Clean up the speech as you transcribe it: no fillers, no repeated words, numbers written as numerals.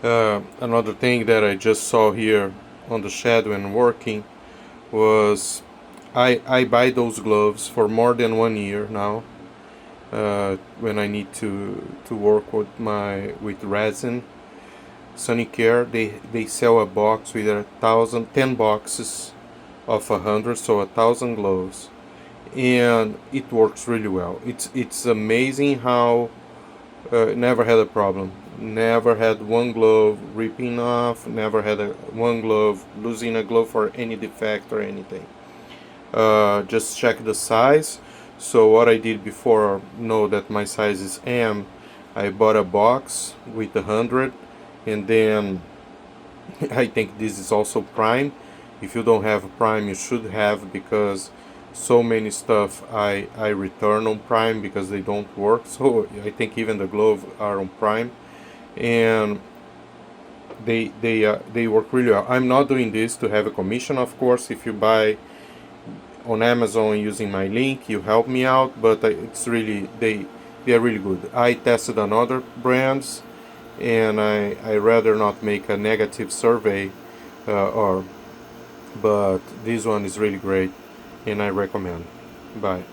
Another thing that I just saw here on the shed when working was I buy those gloves for more than 1 year now. When I need to work with resin. Sunny Care, they sell a box with 10 boxes of 100, so 1,000 gloves, and it works really well. It's amazing how never had a problem. Never had one glove ripping off. Never had one glove losing a glove for any defect or anything. Just check the size. So what I did before, know that my size is M. I bought a box with 100, and then I think this is also Prime. If you don't have Prime, you should have, because so many stuff I return on Prime because they don't work. So I think even the glove are on Prime, and they work really well. I'm not doing this to have a commission, of course. If you buy on Amazon using my link, you help me out. But it's really they are really good. I tested on other brands, and I rather not make a negative survey, or but this one is really great, and I recommend. Bye.